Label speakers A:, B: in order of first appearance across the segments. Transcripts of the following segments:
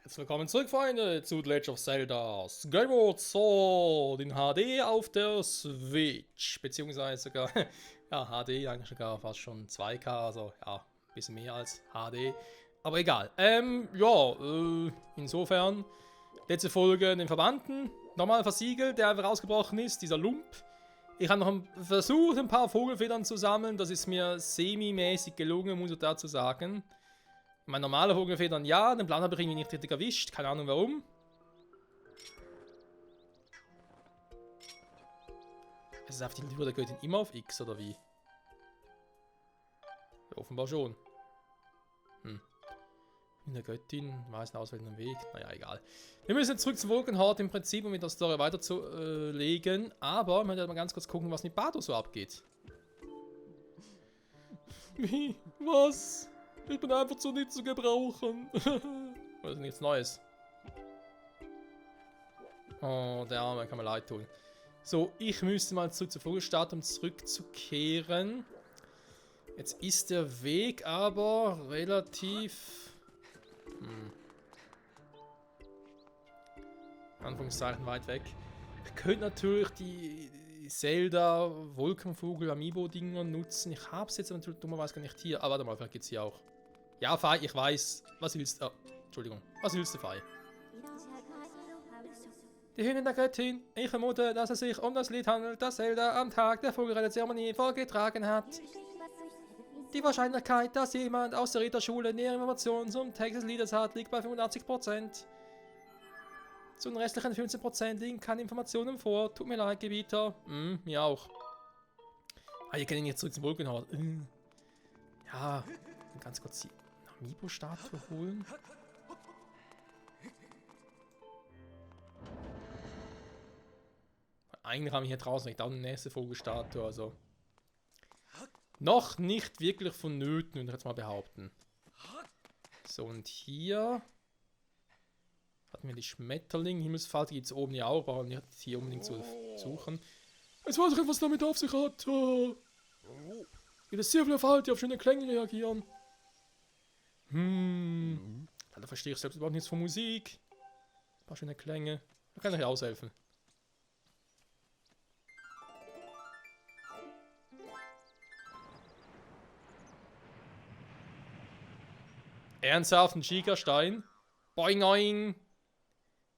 A: Herzlich willkommen zurück, Freunde, zu The Legend of Zelda Skyward Sword in HD auf der Switch. Beziehungsweise sogar, ja, HD, eigentlich sogar fast schon 2K, also ja, ein bisschen mehr als HD. Aber egal. Insofern, letzte Folge den Verbanden, nochmal versiegelt, der einfach rausgebrochen ist, dieser Lump. Ich habe noch versucht, ein paar Vogelfedern zu sammeln, das ist mir semi-mäßig gelungen, muss ich dazu sagen. Mein normaler Vogelfedern ja, den Plan habe ich irgendwie nicht richtig erwischt, keine Ahnung warum. Es ist auf die Tür der Göttin immer auf X, oder wie? Ja, offenbar schon. In der Göttin, weiß auswählen den Weg, naja, egal. Wir müssen jetzt zurück zum Wolkenhort im Prinzip, um mit der Story weiterzulegen, aber wir werden mal ganz kurz gucken, was mit Bado so abgeht. Wie? Was? Ich bin einfach zu nicht zu gebrauchen. Das ist nichts Neues. Oh, der Arme, kann mir leid tun. So, ich müsste mal zurück zur Vogelstadt, um zurückzukehren. Jetzt ist der Weg aber relativ... Anführungszeichen weit weg. Ich könnte natürlich die Zelda Wolkenvogel Amiibo Dinger nutzen. Ich habe es jetzt natürlich dummerweise gar nicht hier. Aber warte mal, vielleicht geht's hier auch. Ja, Fei, ich weiß. Was willst du? Oh, Entschuldigung. Was willst du, Fei? Die Hündin der Göttin. Ich vermute, dass es sich um das Lied handelt, das Zelda am Tag der Vogelreiterzeremonie vorgetragen hat. Die Wahrscheinlichkeit, dass jemand aus der Ritterschule nähere Informationen zum Text des Liedes hat, liegt bei 85%. Zu den restlichen 15% liegen keine Informationen vor. Tut mir leid, Gebieter. Mir auch. Ah, ihr könnt ihn jetzt zurück zum Wolkenhort. Ja, ganz kurz die Amiibo-Statue holen. Eigentlich haben wir hier draußen nicht auch eine nächste Vogelstatue, also... Noch nicht wirklich vonnöten, würde ich jetzt mal behaupten. So, und hier... Hatten wir die Schmetterling, Himmelsfahrt gibt es oben ja auch, aber nicht hier unbedingt zu suchen. Jetzt weiß ich nicht, was damit auf sich hat. Gibt es sehr viele Falten, die auf schöne Klänge reagieren. Da verstehe ich selbst überhaupt nichts von Musik. Ein paar schöne Klänge. Da kann ich euch aushelfen. Ernsthaft, ein Schiegerstein. Boing, boing.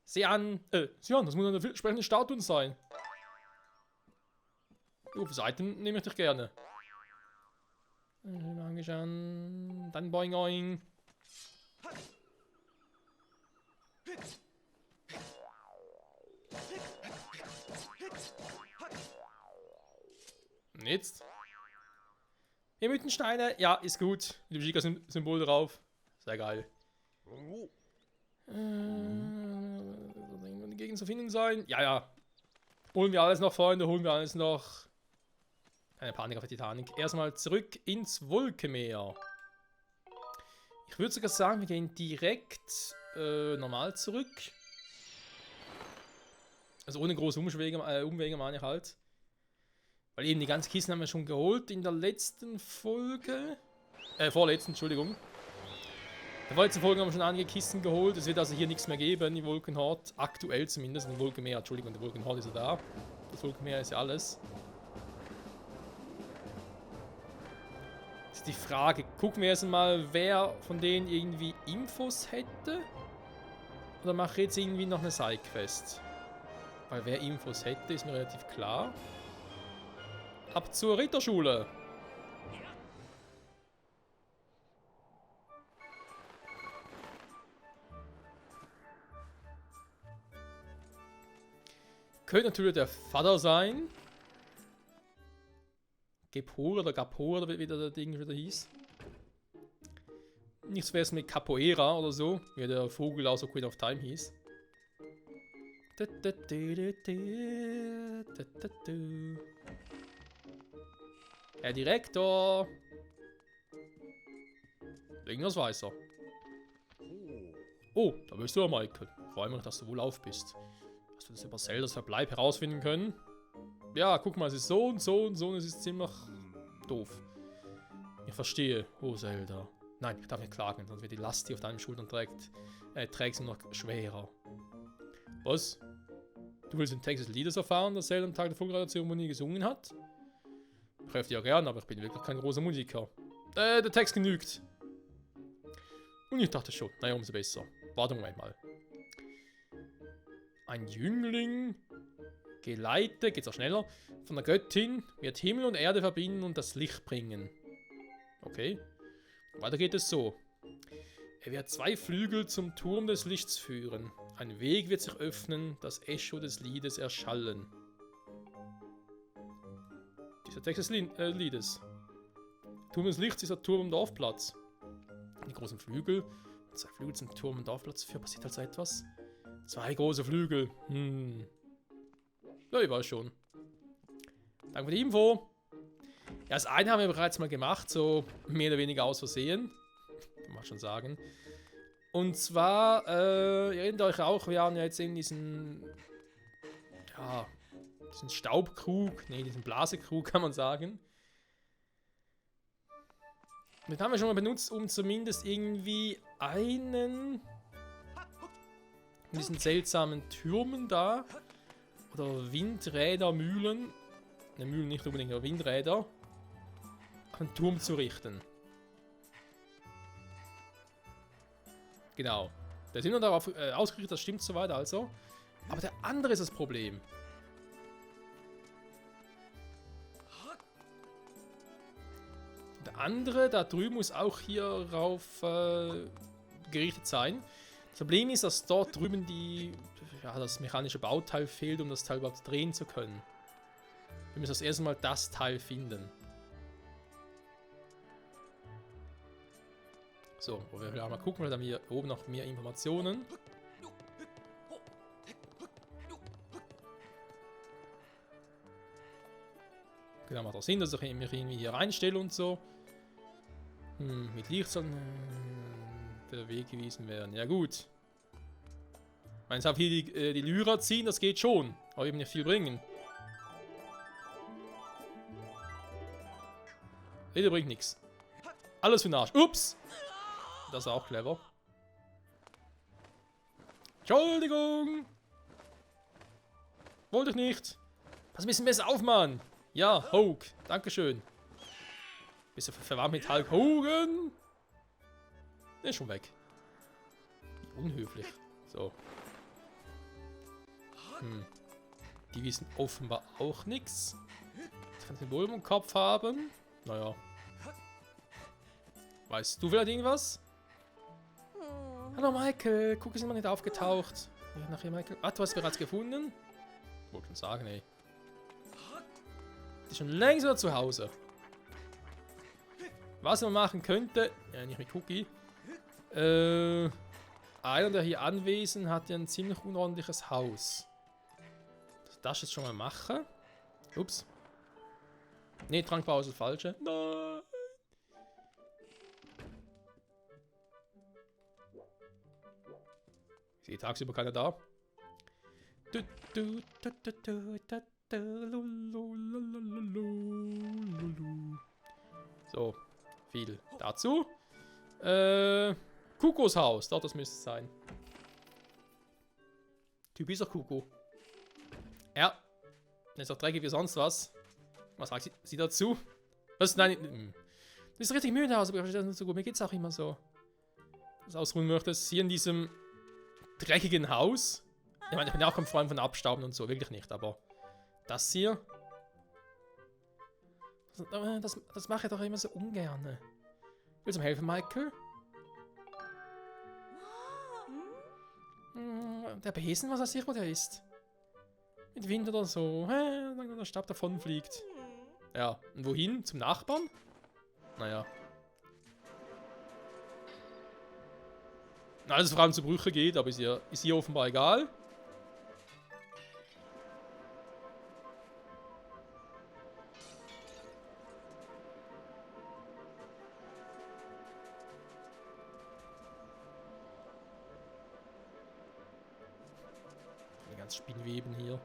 A: Sieh an, das muss eine entsprechende Statue sein. Auf Seiten nehme ich dich gerne. Dann boing, boing. Und jetzt? Ihr Mythensteine, ja, ist gut. Mit dem Giga-Symbol drauf. Sehr geil. Die Gegend zu finden sein. Ja, ja. Holen wir alles noch, Freunde. Holen wir alles noch. Keine Panik auf der Titanic. Erstmal zurück ins Wolkenmeer. Ich würde sogar sagen, wir gehen direkt normal zurück. Also ohne große Umwege meine ich halt. Weil eben die ganzen Kisten haben wir schon geholt in der letzten Folge. Vorletzten, Entschuldigung. In der letzten Folge haben wir schon einige Kisten geholt. Es wird also hier nichts mehr geben im Wolkenhort. Aktuell zumindest. Im Wolkenmeer, Entschuldigung, der Wolkenhort ist ja da. Das Wolkenmeer ist ja alles. Jetzt ist die Frage, gucken wir erst mal, wer von denen irgendwie Infos hätte. Oder mache ich jetzt irgendwie noch eine Sidequest? Weil wer Infos hätte, ist mir relativ klar. Ab zur Ritterschule! Könnte natürlich der Vater sein. Gepor oder Gapor oder wie der Ding wieder hieß. Nichts wäre es mit Capoeira oder so, wie der Vogel aus Queen of Time hieß. Herr Direktor! Irgendwas weiß er. Oh, da bist du ja, Michael. Freue mich, dass du wohl auf bist. Hast du das über Zeldas Verbleib herausfinden können? Ja, guck mal, es ist so und so und so und es ist ziemlich doof. Ich verstehe. Oh, Zelda. Nein, ich darf nicht klagen, sonst wird die Last, die auf deinen Schultern trägst, nur noch schwerer. Was? Du willst den Text des Liedes erfahren, das Zelda am Tag der Vogelreiterzeremonie gesungen hat? Ich helfe dir ja gern, aber ich bin wirklich kein großer Musiker. Der Text genügt. Und ich dachte schon, naja, umso besser. Warte Moment mal. Ein Jüngling, geleitet, geht's auch schneller, von der Göttin, wird Himmel und Erde verbinden und das Licht bringen. Okay. Weiter geht es so. Er wird 2 Flügel zum Turm des Lichts führen. Ein Weg wird sich öffnen, das Echo des Liedes erschallen. Dieser Text des Liedes. Turm des Lichts ist der Turm am Dorfplatz. Die großen Flügel. 2 Flügel zum Turm am Dorfplatz führen. Passiert also etwas? 2 große Flügel. Ja, ich weiß schon. Danke für die Info. Ja, das eine haben wir bereits mal gemacht, so mehr oder weniger aus Versehen. Kann man schon sagen. Und zwar, ihr erinnert euch auch, wir haben ja jetzt in diesen Staubkrug, diesen Blasekrug kann man sagen. Den haben wir schon mal benutzt, um zumindest irgendwie einen von diesen seltsamen Türmen da, oder Windräder, Mühlen, ne Mühlen nicht unbedingt, aber Windräder, auf einen Turm zu richten. Genau. Da sind wir darauf ausgerichtet, das stimmt soweit also. Aber der andere ist das Problem. Der andere da drüben muss auch hierauf gerichtet sein. Das Problem ist, dass dort drüben das mechanische Bauteil fehlt, um das Teil überhaupt drehen zu können. Wir müssen das erste Mal das Teil finden. So, wir werden mal gucken, weil dann haben wir oben noch mehr Informationen. Genau, macht auch Sinn, dass ich mich irgendwie hier reinstelle und so. Mit Licht soll der Weg gewesen werden. Ja gut. Ich meine, jetzt auf hier die Lyra ziehen, das geht schon. Aber eben nicht viel bringen. Rede bringt nichts. Alles für den Arsch. Ups! Das ist auch clever. Entschuldigung! Wollte ich nicht. Pass ein bisschen besser auf, Mann! Ja, Hogue. Dankeschön. Bist du verwandt mit Hulk Hogan? Der ist schon weg. Wie unhöflich. So. Die wissen offenbar auch nichts. Ich kann ein Symbol im Kopf haben. Naja. Weißt du vielleicht irgendwas? Hallo Michael, Cookie ist immer nicht aufgetaucht. Nachher Michael. Ah, du hast bereits gefunden? Wollte schon sagen, ey. Die ist schon längst wieder zu Hause. Was man machen könnte, ja nicht mit Cookie. Einer, der hier anwesend hat ja ein ziemlich unordentliches Haus. Das darfst du jetzt schon mal machen. Ups. Ne, Trankpause ist falsche. Nein. Ich sehe tagsüber keiner da. So, viel dazu. Kukos Haus, dort das müsste es sein. Typischer Kuko. Ja. Ist auch dreckig wie sonst was. Was sagt sie dazu? Was? Nein. Das ist richtig Mühe in der Haus, aber ich verstehe das nicht so gut. Mir geht es auch immer so. Das ausruhen möchtest. Hier in diesem dreckigen Haus. Ich meine, ich bin auch kein Freund von Abstauben und so, wirklich nicht, aber das hier. Das mache ich doch immer so ungern. Willst du mir helfen, Michael? Der Besen, was weiß ich, wo der ist. Mit Wind oder so. Dann der Stab davon fliegt. Ja, und wohin? Zum Nachbarn? Naja. Alles vor allem zu Brüche geht, aber ist ihr offenbar egal. Die ganzen Spinnweben hier.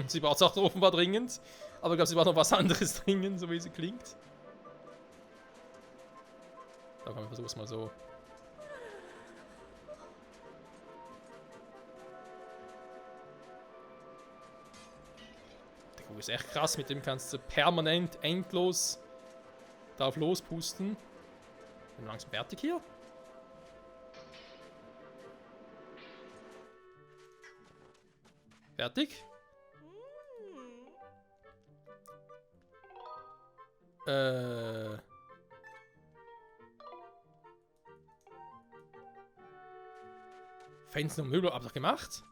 A: Sie braucht es auch offenbar dringend. Aber ich glaube, sie braucht noch was anderes dringend, so wie sie klingt. Da komm, wir versuchen es mal so. Der Kuh ist echt krass, mit dem kannst du permanent, endlos drauf lospusten. Bin langsam fertig hier. Fertig? Fenster und Möbel, hab ich doch gemacht?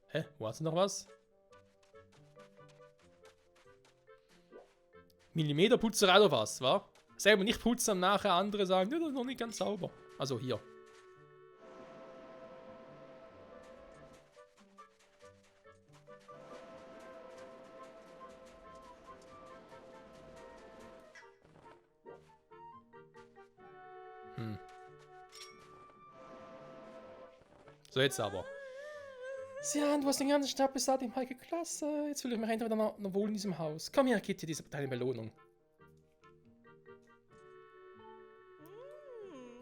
A: Hä? Wo hast du noch was? Millimeterputzerei oder was, wa? Selber nicht putzen, nachher andere sagen, ja, das ist noch nicht ganz sauber. Also hier. So, jetzt aber. Ja, du hast den ganzen Stab beseitigt, Heike, klasse. Jetzt fühle ich mich endlich wieder noch wohl in diesem Haus. Komm her, Kitty, deine Belohnung.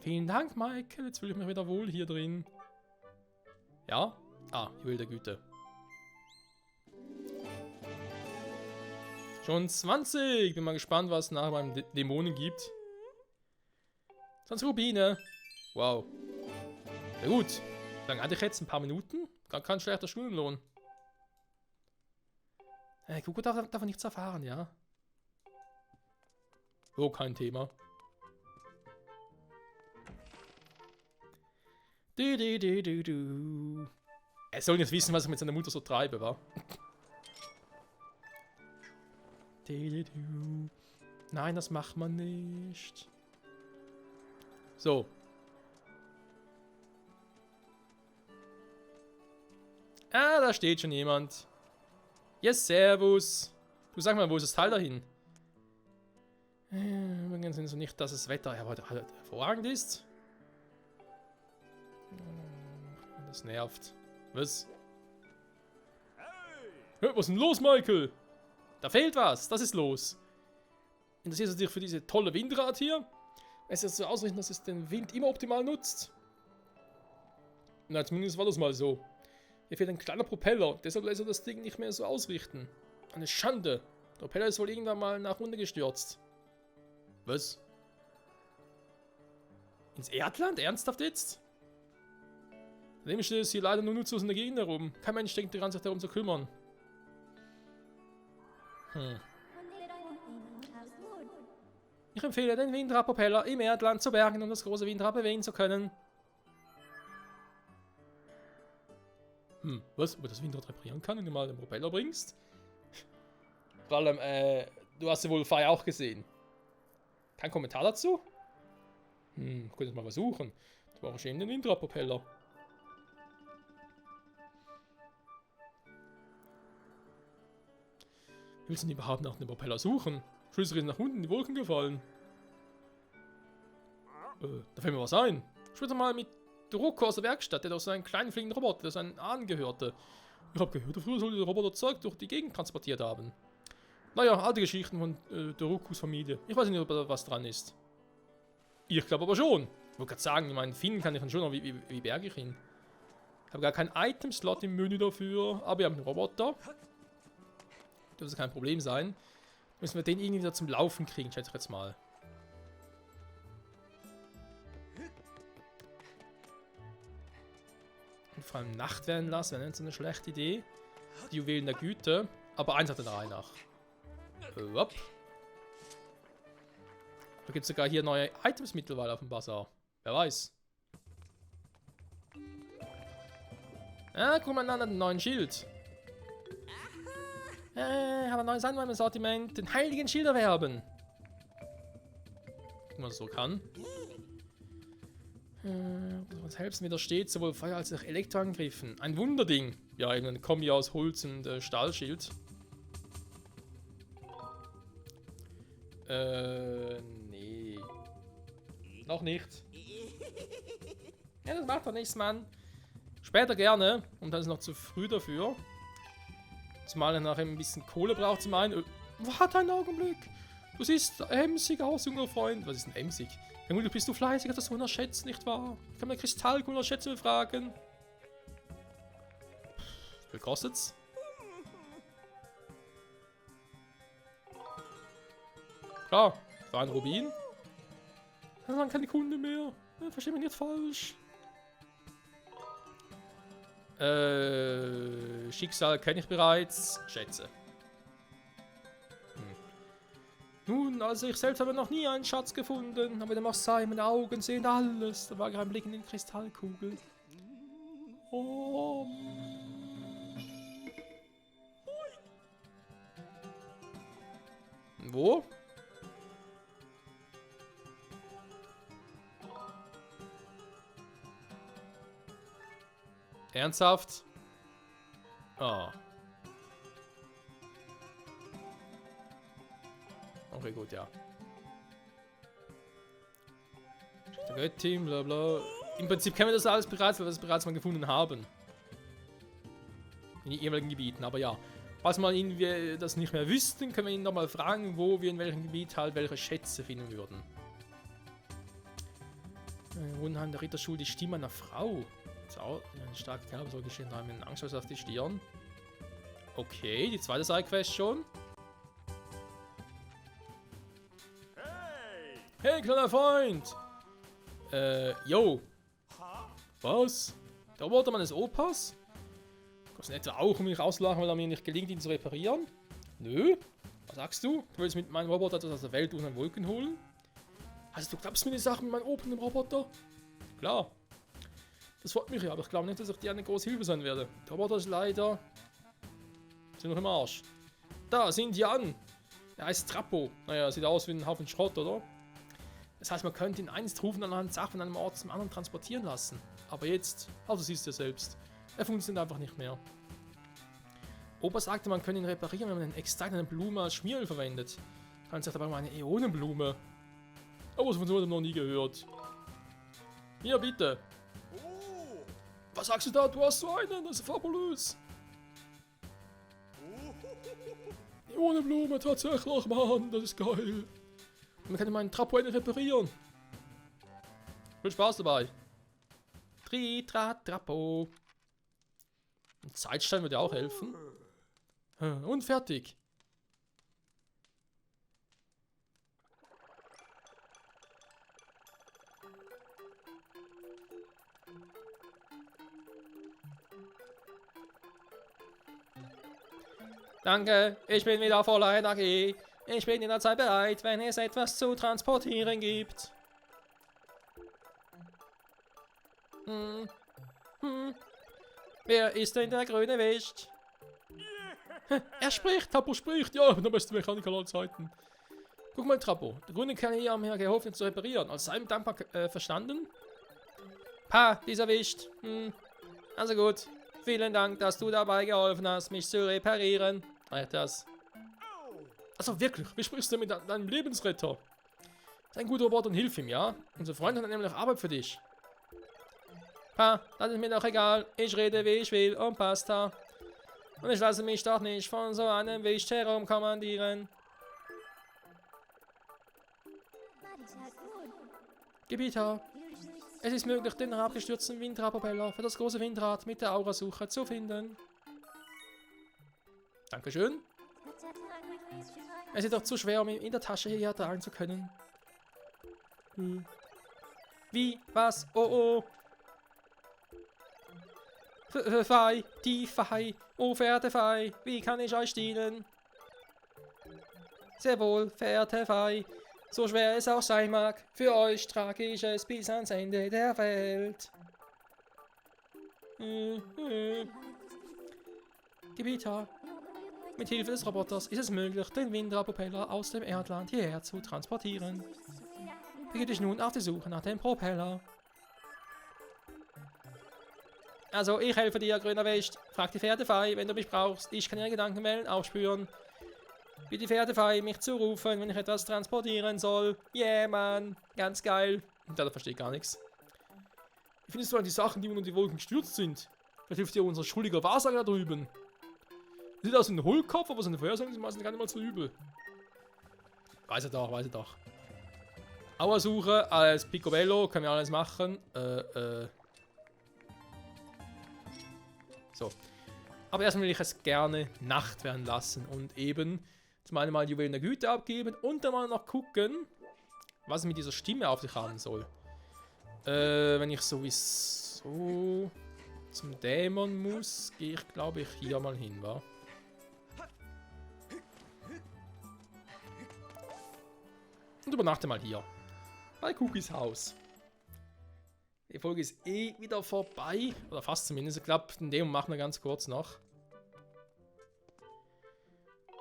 A: Vielen Dank, Michael. Jetzt fühle ich mich wieder wohl hier drin. Ja? Ah, ich will der Güte. Schon 20. Bin mal gespannt, was es nachher beim Dämonen gibt. 20 Rubine. Wow. Ja gut. Wie lange hatte ich jetzt? Ein paar Minuten? Gar kein schlechter Stundenlohn. Kuckuck darf nichts erfahren, ja? Oh, kein Thema. Er soll jetzt wissen, was ich mit seiner Mutter so treibe, wa? Nein, das macht man nicht. So. Ah, da steht schon jemand. Yes, servus. Du sag mal, wo ist das Teil dahin? Übrigens sind so nicht, dass das Wetter hervorragend ist. Das nervt. Was? Hey, was ist denn los, Michael? Da fehlt was. Das ist los. Interessierst du dich für diese tolle Windrad hier? Es ist so ausrichten, dass es den Wind immer optimal nutzt. Na, zumindest war das mal so. Hier fehlt ein kleiner Propeller, deshalb lässt er das Ding nicht mehr so ausrichten. Eine Schande. Der Propeller ist wohl irgendwann mal nach unten gestürzt. Was? Ins Erdland? Ernsthaft jetzt? Daneben steht es hier leider nur nutzlos in der Gegend herum. Kein Mensch denkt daran, sich darum zu kümmern. Ich empfehle, den Windradpropeller im Erdland zu bergen, um das große Windrad bewegen zu können. Was? Ob man das Windrad reparieren kann, wenn du mal den Propeller bringst? Vor allem, du hast ja wohl Fire auch gesehen. Kein Kommentar dazu? Könnte ich mal versuchen. Du brauchst eben den Windradpropeller. Wie willst du denn überhaupt nach dem Propeller suchen? Schlüssel ist nach unten in die Wolken gefallen. Da fällt mir was ein. Sprich doch mal mit Drucker aus der Werkstatt, der hat auch so einen kleinen fliegenden Roboter, der so einen angehörte. Ich habe gehört, früher sollte der Roboter Zeug durch die Gegend transportiert haben. Naja, alte Geschichten von der Rukus Familie. Ich weiß nicht, ob da was dran ist. Ich glaube aber schon. Ich wollte gerade sagen, ich meine, finden kann ich ihn schon, aber wie berge ich ihn? Ich habe gar keinen Item-Slot im Menü dafür, aber wir haben einen Roboter. Dürfte kein Problem sein. Müssen wir den irgendwie wieder zum Laufen kriegen, schätze ich jetzt mal. Und vor allem Nacht werden lassen, wäre nicht so eine schlechte Idee. Die Juwelen der Güte. Aber eins hat der Reihe nach. Da gibt es sogar hier neue Items mittlerweile auf dem Bazar. Wer weiß. Ah, guck mal an, einen neuen Schild. Ich habe ein neues Item im Sortiment. Den heiligen Schild erwerben. Guck mal, was so kann. Was helfen widersteht sowohl Feuer als auch Elektroangriffen. Ein Wunderding. Ja, eben ein Kombi aus Holz und Stahlschild. Nee. Noch nicht. Ja, das macht doch nichts, Mann. Später gerne. Und dann ist noch zu früh dafür. Zumal er nachher ein bisschen Kohle braucht zum einen. Warte einen Augenblick. Du siehst emsig aus, junger Freund. Was ist denn emsig? Vermutlich bist du fleißig, hast das so unterschätzt, nicht wahr? Ich kann mir Kristallkunderschätze befragen. Wie viel kostet's? Klar, war ein Rubin. Das waren keine Kunde mehr. Versteh mich nicht falsch. Schicksal kenne ich bereits. Schätze. Nun, also ich selbst habe noch nie einen Schatz gefunden, aber dem auch sei, meine Augen sehen alles. Da war gerade ein Blick in den Kristallkugel. Oh. Wo? Ernsthaft? Oh. Okay, gut, ja. Göttin, bla bla. Im Prinzip kennen wir das alles bereits, weil wir das bereits mal gefunden haben. In den jeweiligen Gebieten, aber ja. Falls wir irgendwie das nicht mehr wüssten, können wir ihn nochmal fragen, wo wir in welchem Gebiet halt welche Schätze finden würden. Unheim der Ritterschule, die Stimme einer Frau. So, eine starke Kerbe soll geschehen, da haben wir einen Angst auf die Stirn. Okay, die zweite Sidequest schon. Hey, kleiner Freund! Yo. Was? Der Roboter meines Opas? Kommst du etwa auch, um mich auszulachen, weil er mir nicht gelingt, ihn zu reparieren? Nö. Was sagst du? Du willst mit meinem Roboter etwas aus der Welt unter den Wolken holen? Also, du glaubst mir die Sachen mit meinem Opa und dem Roboter? Klar. Das freut mich ja, aber ich glaube nicht, dass ich dir eine große Hilfe sein werde. Der Roboter ist leider... sind noch im Arsch. Da, sind die an! Er heißt Trappo. Naja, sieht aus wie ein Haufen Schrott, oder? Das heißt, man könnte ihn einst rufen und eine Sache von einem Ort zum anderen transportieren lassen. Aber jetzt, also siehst du ja selbst, er funktioniert einfach nicht mehr. Opa sagte, man könne ihn reparieren, wenn man den Extrakt einer Blume als Schmieröl verwendet. Dann sagt aber mal eine Äonenblume. Aber von so etwas noch nie gehört. Hier, bitte. Was sagst du da? Du hast so einen, das ist fabulös. Äonenblume, tatsächlich, Mann, das ist geil. Man kann meinen Trappo reparieren. Viel Spaß dabei. Trappo. Ein Zeitstein würde auch helfen. Und fertig. Danke, ich bin wieder voller Energie. Ich bin jederzeit bereit, wenn es etwas zu transportieren gibt. Wer ist denn der grüne Wicht? Er spricht, Trappo spricht. Ja, der beste Mechaniker aller Zeiten. Guck mal, Trappo. Der grüne Kerl hier hat mir geholfen, ihn zu reparieren. Als seinem dankbar verstanden? Pa, dieser Wicht. Also gut. Vielen Dank, dass du dabei geholfen hast, mich zu reparieren. Reicht das? Also wirklich, wie sprichst du mit deinem Lebensretter? Sei ein guter Roboter und hilf ihm, ja? Unser Freund hat nämlich Arbeit für dich. Pa, das ist mir doch egal. Ich rede, wie ich will und basta. Und ich lasse mich doch nicht von so einem Wicht herumkommandieren. Gebieter, es ist möglich, den herabgestürzten Windradpropeller für das große Windrad mit der Aurasuche zu finden. Dankeschön. Es ist doch zu schwer, um ihn in der Tasche hierher tragen zu können. Wie? Was? Oh. Fei, die Fei, oh verehrte Fei, wie kann ich euch dienen? Sehr wohl, verehrte Fei, so schwer es auch sein mag, für euch trage ich es bis ans Ende der Welt. Gebieter, mit Hilfe des Roboters ist es möglich, den Windradpropeller aus dem Erdland hierher zu transportieren. Begib dich nun auf die Suche nach dem Propeller. Also, ich helfe dir, grüner Wicht. Frag die Pferdefei, wenn du mich brauchst. Ich kann ihre Gedankenwellen aufspüren. Bitte die Pferdefei, mich zu rufen, wenn ich etwas transportieren soll. Yeah, Mann. Ganz geil. Und der versteht gar nichts. Wie findest du an die Sachen, die unter die Wolken gestürzt sind? Vielleicht hilft dir unser schuldiger Wahrsager da drüben. Sieht aus wie ein Hohlkopf, aber so eine Feuersäule ist meistens gar nicht mal so übel. Weiß er doch. Auersuche als Picobello, können wir alles machen. So. Aber erstmal will ich es gerne Nacht werden lassen und eben zum einen mal Juwelen der Güte abgeben und dann mal noch gucken, was es mit dieser Stimme auf sich haben soll. Wenn ich sowieso zum Dämon muss, gehe ich glaube ich hier mal hin, wa? Und übernachte mal hier. Bei Cookies Haus. Die Folge ist eh wieder vorbei. Oder fast zumindest. Ich glaube, den Dämon machen wir ganz kurz noch.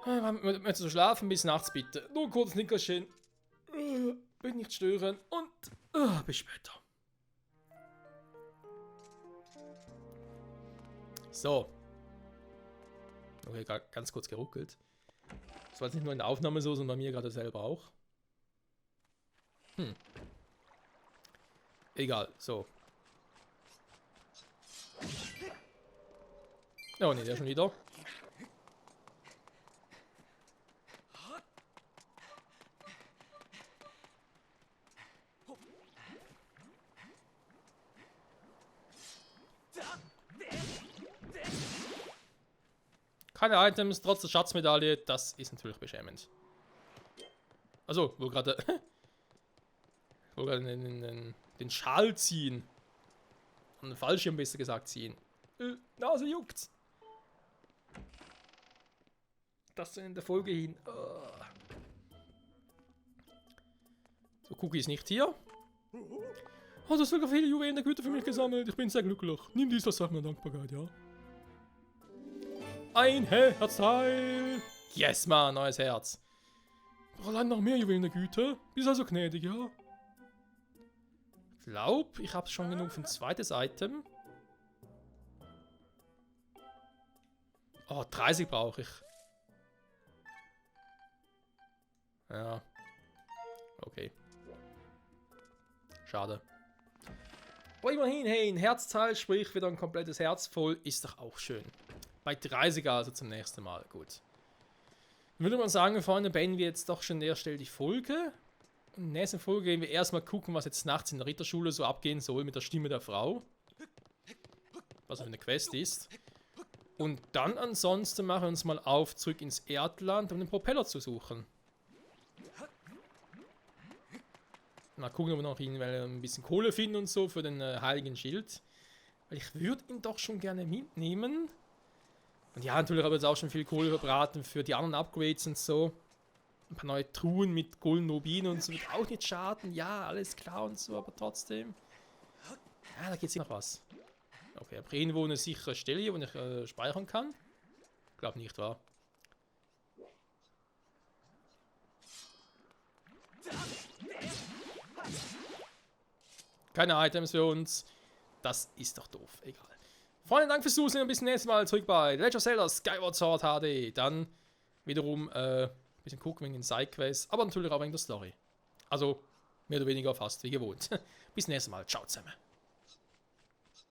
A: Möchtest du schlafen? Bis nachts bitte. Nur kurz Nickerchen. Bitte nicht stören. Und bis später. So. Okay, ganz kurz geruckelt. Das war jetzt nicht nur in der Aufnahme so, sondern bei mir gerade selber auch. Egal, so. Oh ne, der schon wieder. Keine Items, trotz der Schatzmedaille, das ist natürlich beschämend. Also, wo gerade den Schal ziehen. Und den Fallschirm besser gesagt ziehen. Nase juckt. Das in der Folge hin. So, Cookie ist nicht hier. Oh, du hast sogar viele Juwelen der Güte für mich gesammelt. Ich bin sehr glücklich. Nimm dies als Zeichen meiner Dankbarkeit, ja. Ein Herzteil. Yes, man, neues Herz. Doch allein noch mehr Juwelen der Güte. Bist also gnädig, ja. Ich glaube, ich habe schon genug für ein zweites Item. Oh, 30 brauche ich. Ja. Okay. Schade. Aber immerhin, hey, ein Herzteil, sprich wieder ein komplettes Herz voll, ist doch auch schön. Bei 30er also zum nächsten Mal, gut. Dann würde man sagen, Freunde, beenden wir jetzt doch schon an der Stelle die Folge. In der nächsten Folge gehen wir erstmal gucken, was jetzt nachts in der Ritterschule so abgehen soll mit der Stimme der Frau. Was auch eine Quest ist. Und dann ansonsten machen wir uns mal auf, zurück ins Erdland, um den Propeller zu suchen. Mal gucken, ob wir noch ein bisschen Kohle finden und so für den heiligen Schild. Weil ich würde ihn doch schon gerne mitnehmen. Und ja, natürlich habe ich jetzt auch schon viel Kohle verbraten für die anderen Upgrades und so. Ein paar neue Truhen mit goldenen Rubinen und so wird auch nicht schaden. Ja, alles klar und so, aber trotzdem. Ja, da geht noch was. Okay, ich habe irgendwo eine sichere Stelle hier, wo ich speichern kann. Glaub nicht, wahr? Keine Items für uns. Das ist doch doof. Egal. Freunde, Dank fürs Zusehen und bis zum nächsten Mal zurück bei The Legend of Zelda Skyward Sword HD. Dann wiederum ein bisschen gucken wegen den Sidequests, aber natürlich auch wegen der Story. Also mehr oder weniger fast wie gewohnt. Bis zum nächsten Mal. Ciao zusammen.